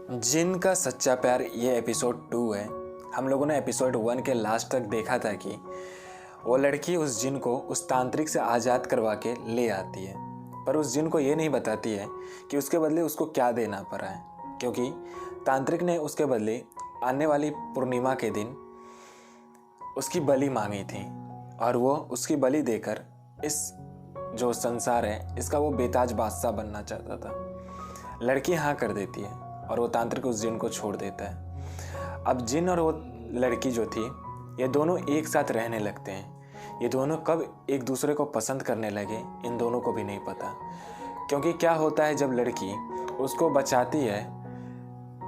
जिन का सच्चा प्यार ये एपिसोड 2 है। हम लोगों ने एपिसोड 1 के लास्ट तक देखा था कि वो लड़की उस जिन को उस तांत्रिक से आज़ाद करवा के ले आती है, पर उस जिन को ये नहीं बताती है कि उसके बदले उसको क्या देना पड़ा है, क्योंकि तांत्रिक ने उसके बदले आने वाली पूर्णिमा के दिन उसकी बलि मांगी थी और वो उसकी बलि देकर इस जो संसार है इसका वो बेताज बादशाह बनना चाहता था। लड़की हाँ कर देती है और वो तांत्रिक उस जिन को छोड़ देता है। अब जिन और वो लड़की जो थी ये दोनों एक साथ रहने लगते हैं। ये दोनों कब एक दूसरे को पसंद करने लगे इन दोनों को भी नहीं पता, क्योंकि क्या होता है जब लड़की उसको बचाती है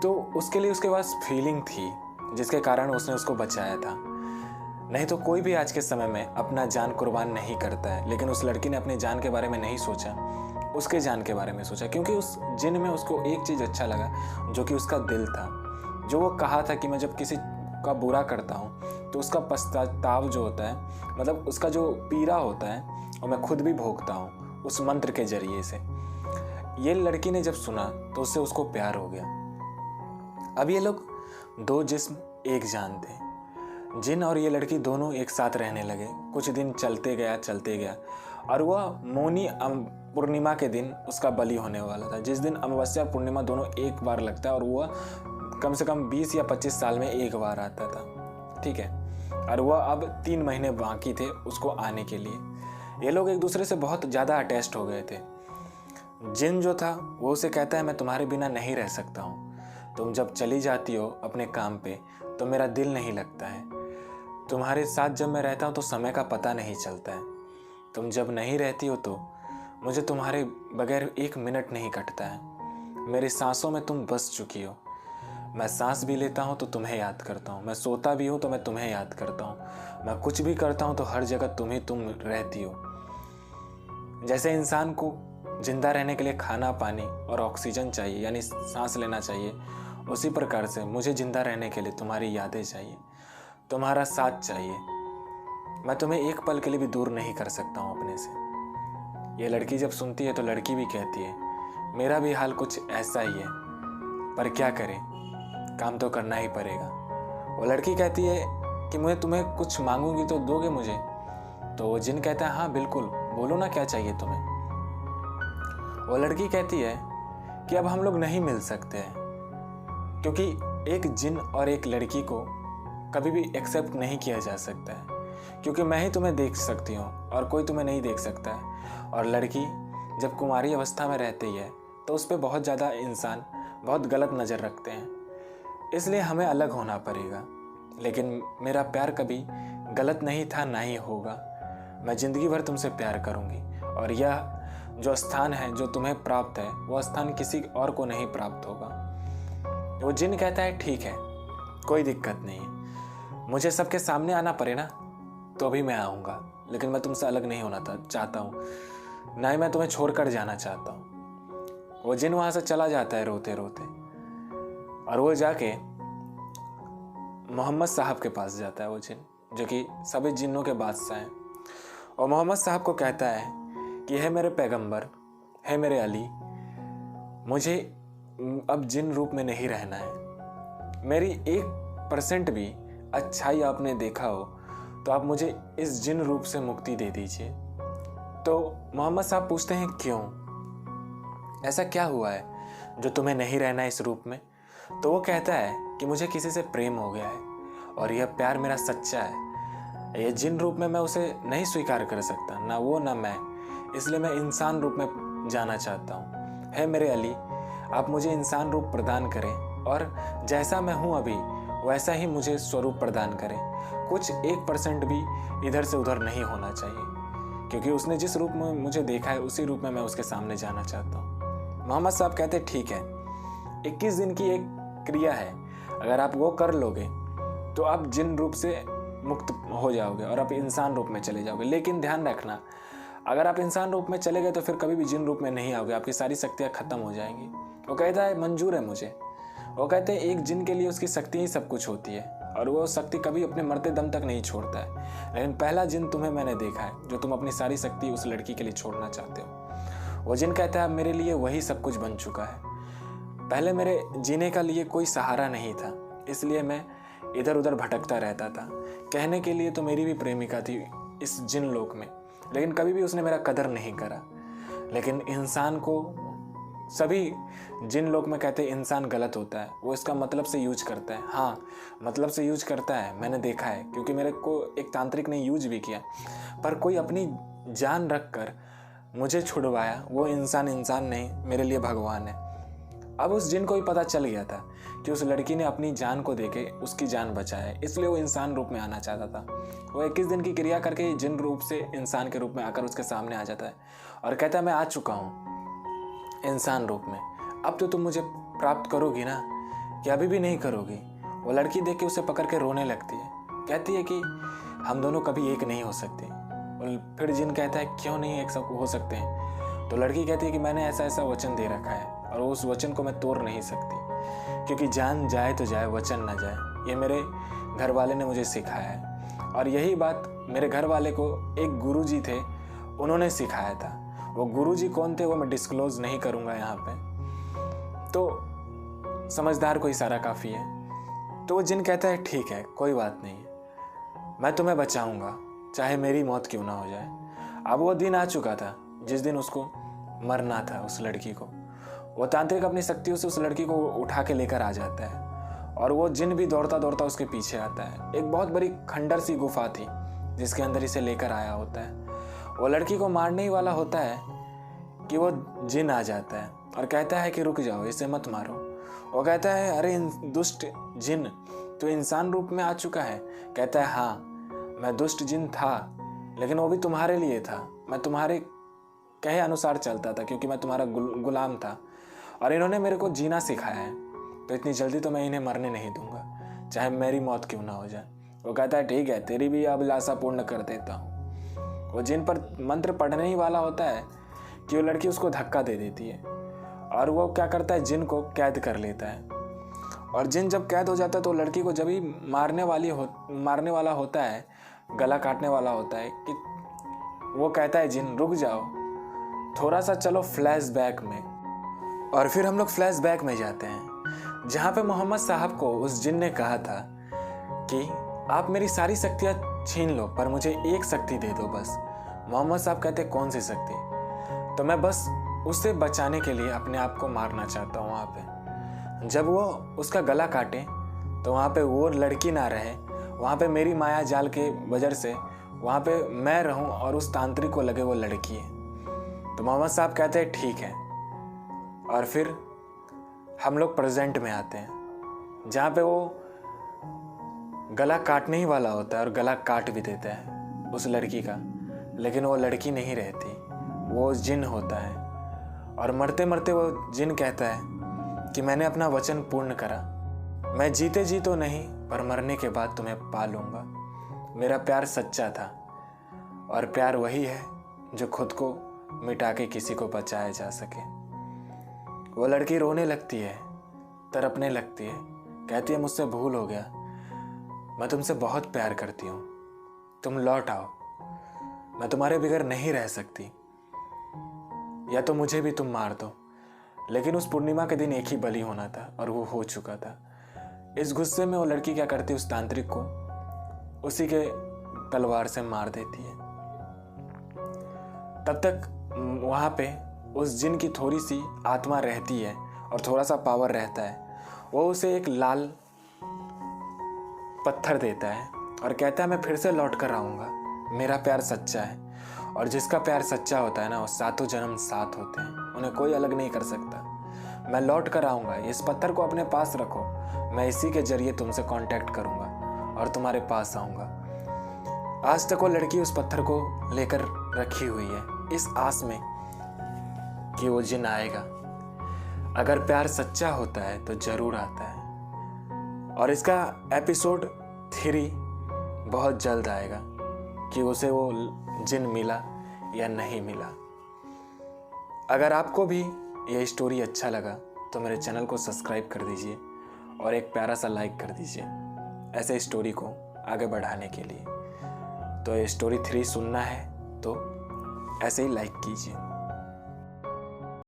तो उसके लिए उसके पास फीलिंग थी जिसके कारण उसने उसको बचाया था। नहीं तो कोई भी आज के समय में अपना जान कुर्बान नहीं करता है, लेकिन उस लड़की ने अपनी जान के बारे में नहीं सोचा, उसके जान के बारे में सोचा, क्योंकि उस जिन में उसको एक चीज़ अच्छा लगा जो कि उसका दिल था। जो वो कहा था कि मैं जब किसी का बुरा करता हूँ तो उसका पछतावा जो होता है, मतलब उसका जो पीड़ा होता है वो मैं खुद भी भोगता हूँ उस मंत्र के जरिए से। ये लड़की ने जब सुना तो उससे उसको प्यार हो गया। अब ये लोग दो जिस्म एक जान थे। जिन और ये लड़की दोनों एक साथ रहने लगे। कुछ दिन चलते गया और वह मौनी पूर्णिमा के दिन उसका बलि होने वाला था, जिस दिन अमावस्या पूर्णिमा दोनों एक बार लगता है और वह कम से कम 20 या 25 साल में एक बार आता था, ठीक है। और वह अब 3 महीने बाकी थे उसको आने के लिए। ये लोग एक दूसरे से बहुत ज़्यादा अटैच्ड हो गए थे। जिन जो था वो उसे कहता है मैं तुम्हारे बिना नहीं रह सकता हूँ, तुम जब चली जाती हो अपने काम पे तो मेरा दिल नहीं लगता है, तुम्हारे साथ जब मैं रहता हूँ तो समय का पता नहीं चलता है, तुम जब नहीं रहती हो तो मुझे तुम्हारे बगैर 1 मिनट नहीं कटता है, मेरी सांसों में तुम बस चुकी हो, मैं सांस भी लेता हूँ तो तुम्हें याद करता हूँ, मैं सोता भी हूँ तो मैं तुम्हें याद करता हूँ, मैं कुछ भी करता हूँ तो हर जगह तुम रहती हो। जैसे इंसान को जिंदा रहने के लिए खाना पानी और ऑक्सीजन चाहिए, यानी सांस लेना चाहिए, उसी प्रकार से मुझे जिंदा रहने के लिए तुम्हारी यादें चाहिए, तुम्हारा साथ चाहिए। मैं तुम्हें एक पल के लिए भी दूर नहीं कर सकता हूँ अपने से। ये लड़की जब सुनती है तो लड़की भी कहती है मेरा भी हाल कुछ ऐसा ही है, पर क्या करें, काम तो करना ही पड़ेगा। वो लड़की कहती है कि मैं तुम्हें कुछ मांगूंगी तो दोगे मुझे? तो वो जिन कहता है हाँ बिल्कुल, बोलो ना क्या चाहिए तुम्हें। वो लड़की कहती है कि अब हम लोग नहीं मिल सकते हैं, क्योंकि एक जिन और एक लड़की को कभी भी एक्सेप्ट नहीं किया जा सकता है, क्योंकि मैं ही तुम्हें देख सकती हूँ और कोई तुम्हें नहीं देख सकता है। और लड़की जब कुंवारी अवस्था में रहती है तो उस पर बहुत ज़्यादा इंसान बहुत गलत नज़र रखते हैं, इसलिए हमें अलग होना पड़ेगा। लेकिन मेरा प्यार कभी गलत नहीं था, ना ही होगा। मैं ज़िंदगी भर तुमसे प्यार करूँगी और यह जो स्थान है जो तुम्हें प्राप्त है वह स्थान किसी और को नहीं प्राप्त होगा। वो जिन कहता है ठीक है, कोई दिक्कत नहीं है, मुझे सबके सामने आना पड़े ना तो भी मैं आऊँगा, लेकिन मैं तुमसे अलग नहीं होना चाहता हूँ, ना ही मैं तुम्हें छोड़कर जाना चाहता हूँ। वो जिन वहाँ से चला जाता है रोते रोते, और वो जाके मोहम्मद साहब के पास जाता है। वो जिन जो कि सभी जिन्नों के बादशाह हैं, और मोहम्मद साहब को कहता है कि है मेरे पैगंबर, है मेरे अली, मुझे अब जिन रूप में नहीं रहना है। मेरी 1% भी अच्छाई आपने देखा हो तो आप मुझे इस जिन रूप से मुक्ति दे दीजिए। तो मोहम्मद साहब पूछते हैं क्यों, ऐसा क्या हुआ है जो तुम्हें नहीं रहना इस रूप में? तो वो कहता है कि मुझे किसी से प्रेम हो गया है और यह प्यार मेरा सच्चा है। ये जिन रूप में मैं उसे नहीं स्वीकार कर सकता, ना वो ना मैं, इसलिए मैं इंसान रूप में जाना चाहता हूँ। है मेरे अली, आप मुझे इंसान रूप प्रदान करें और जैसा मैं हूँ अभी वैसा ही मुझे स्वरूप प्रदान करें। कुछ 1% भी इधर से उधर नहीं होना चाहिए, क्योंकि उसने जिस रूप में मुझे देखा है उसी रूप में मैं उसके सामने जाना चाहता हूँ। मोहम्मद साहब कहते ठीक है, 21 दिन की एक क्रिया है, अगर आप वो कर लोगे तो आप जिन रूप से मुक्त हो जाओगे और आप इंसान रूप में चले जाओगे। लेकिन ध्यान रखना, अगर आप इंसान रूप में चले गए तो फिर कभी भी जिन रूप में नहीं आओगे, आपकी सारी शक्तियाँ खत्म हो जाएंगी। वो कहता है मंजूर है मुझे। वो कहते हैं एक जिन के लिए उसकी शक्ति ही सब कुछ होती है और वो शक्ति कभी अपने मरते दम तक नहीं छोड़ता है। लेकिन पहला जिन तुम्हें मैंने देखा है जो तुम अपनी सारी शक्ति उस लड़की के लिए छोड़ना चाहते हो। वो जिन कहता है मेरे लिए वही सब कुछ बन चुका है। पहले मेरे जीने का लिए कोई सहारा नहीं था, इसलिए मैं इधर उधर भटकता रहता था। कहने के लिए तो मेरी भी प्रेमिका थी इस जिन लोक में, लेकिन कभी भी उसने मेरा कदर नहीं करा। लेकिन इंसान को सभी जिन लोग में कहते हैं इंसान गलत होता है, वो इसका मतलब से यूज करता है। हाँ, मतलब से यूज करता है, मैंने देखा है, क्योंकि मेरे को एक तांत्रिक ने यूज भी किया। पर कोई अपनी जान रख कर मुझे छुड़वाया, वो इंसान नहीं, मेरे लिए भगवान है। अब उस जिन को भी पता चल गया था कि उस लड़की ने अपनी जान को देके उसकी जान बचाया, इसलिए वो इंसान रूप में आना चाहता था। वो 21 दिन की क्रिया करके जिन रूप से इंसान के रूप में आकर उसके सामने आ जाता है और कहता है मैं आ चुका हूँ इंसान रूप में, अब तो तुम मुझे प्राप्त करोगी ना, कि अभी भी नहीं करोगी। वो लड़की देख के उसे पकड़ के रोने लगती है, कहती है कि हम दोनों कभी एक नहीं हो सकते। और फिर जिन कहता है क्यों नहीं एक सब हो सकते हैं। तो लड़की कहती है कि मैंने ऐसा ऐसा वचन दे रखा है और उस वचन को मैं तोड़ नहीं सकती, क्योंकि जान जाए तो जाए, वचन ना जाए। ये मेरे घर वाले ने मुझे सिखाया है, और यही बात मेरे घर वाले को एक गुरुजी थे, उन्होंने सिखाया था। वो गुरुजी कौन थे वो मैं डिस्क्लोज नहीं करूँगा यहाँ पे, तो समझदार को इशारा काफ़ी है। तो वो जिन कहता है ठीक है, कोई बात नहीं, मैं तुम्हें बचाऊँगा, चाहे मेरी मौत क्यों ना हो जाए। अब वो दिन आ चुका था जिस दिन उसको मरना था, उस लड़की को। वो तांत्रिक अपनी शक्तियों से उस लड़की को उठा के लेकर आ जाता है, और वो जिन भी दौड़ता दौड़ता उसके पीछे आता है। एक बहुत बड़ी खंडर सी गुफा थी जिसके अंदर इसे लेकर आया होता है। वो लड़की को मारने ही वाला होता है कि वो जिन आ जाता है और कहता है कि रुक जाओ, इसे मत मारो। वो कहता है अरे दुष्ट जिन, तो इंसान रूप में आ चुका है। कहता है हाँ, मैं दुष्ट जिन था, लेकिन वो भी तुम्हारे लिए था। मैं तुम्हारे कहे अनुसार चलता था, क्योंकि मैं तुम्हारा गुलाम था, और इन्होंने मेरे को जीना सिखाया है, तो इतनी जल्दी तो मैं इन्हें मरने नहीं दूंगा, चाहे मेरी मौत क्यों ना हो जाए। वो कहता है ठीक है, तेरी भी अभिलाषा पूर्ण कर देता हूँ। वो जिन पर मंत्र पढ़ने ही वाला होता है कि वो लड़की उसको धक्का दे देती है, और वो क्या करता है, जिन को कैद कर लेता है। और जिन जब कैद हो जाता है तो लड़की को जब ही मारने वाला होता है, गला काटने वाला होता है, कि वो कहता है जिन रुक जाओ, थोड़ा सा चलो फ्लैशबैक में। और फिर हम लोग फ्लैशबैक में जाते हैं, जहाँ पे मोहम्मद साहब को उस जिन ने कहा था कि आप मेरी सारी शक्तियाँ छीन लो, पर मुझे एक शक्ति दे दो बस। मोहम्मद साहब कहते कौन सी शक्ति? तो मैं बस उससे बचाने के लिए अपने आप को मारना चाहता हूँ। वहाँ पे जब वो उसका गला काटे तो वहाँ पे वो लड़की ना रहे, वहाँ पे मेरी माया जाल के वजह से वहाँ पे मैं रहूँ और उस तांत्रिक को लगे वो लड़की है। तो मोहम्मद साहब कहते हैं ठीक है। और फिर हम लोग प्रेजेंट में आते हैं, जहाँ पे वो गला काटने ही वाला होता है और गला काट भी देता है उस लड़की का, लेकिन वो लड़की नहीं रहती, वो जिन होता है। और मरते मरते वो जिन कहता है कि मैंने अपना वचन पूर्ण करा, मैं जीते जी तो नहीं, पर मरने के बाद तुम्हें पा लूँगा। मेरा प्यार सच्चा था, और प्यार वही है जो खुद को मिटा के किसी को बचाया जा सके। वो लड़की रोने लगती है, तड़पने लगती है, कहती है मुझसे भूल हो गया, मैं तुमसे बहुत प्यार करती हूँ, तुम लौट आओ, मैं तुम्हारे बगैर नहीं रह सकती, या तो मुझे भी तुम मार दो। लेकिन उस पूर्णिमा के दिन एक ही बलि होना था और वो हो चुका था। इस गुस्से में वो लड़की क्या करती है, उस तांत्रिक को उसी के तलवार से मार देती है। तब तक वहाँ पे उस जिन की थोड़ी सी आत्मा रहती है और थोड़ा सा पावर रहता है। वो उसे एक लाल पत्थर देता है और कहता है मैं फिर से लौट कर आऊँगा, मेरा प्यार सच्चा है। और जिसका प्यार सच्चा होता है ना, वो सातों जन्म साथ होते हैं, उन्हें कोई अलग नहीं कर सकता। मैं लौट कर आऊँगा, इस पत्थर को अपने पास रखो, मैं इसी के जरिए तुमसे कांटेक्ट करूँगा और तुम्हारे पास आऊँगा। आज तक वो लड़की उस पत्थर को लेकर रखी हुई है, इस आस में कि वो जिन आएगा। अगर प्यार सच्चा होता है तो जरूर आता है। और इसका एपिसोड 3 बहुत जल्द आएगा कि उसे वो जिन मिला या नहीं मिला। अगर आपको भी ये स्टोरी अच्छा लगा तो मेरे चैनल को सब्सक्राइब कर दीजिए और एक प्यारा सा लाइक कर दीजिए, ऐसे स्टोरी को आगे बढ़ाने के लिए। तो ये स्टोरी 3 सुनना है तो ऐसे ही लाइक कीजिए।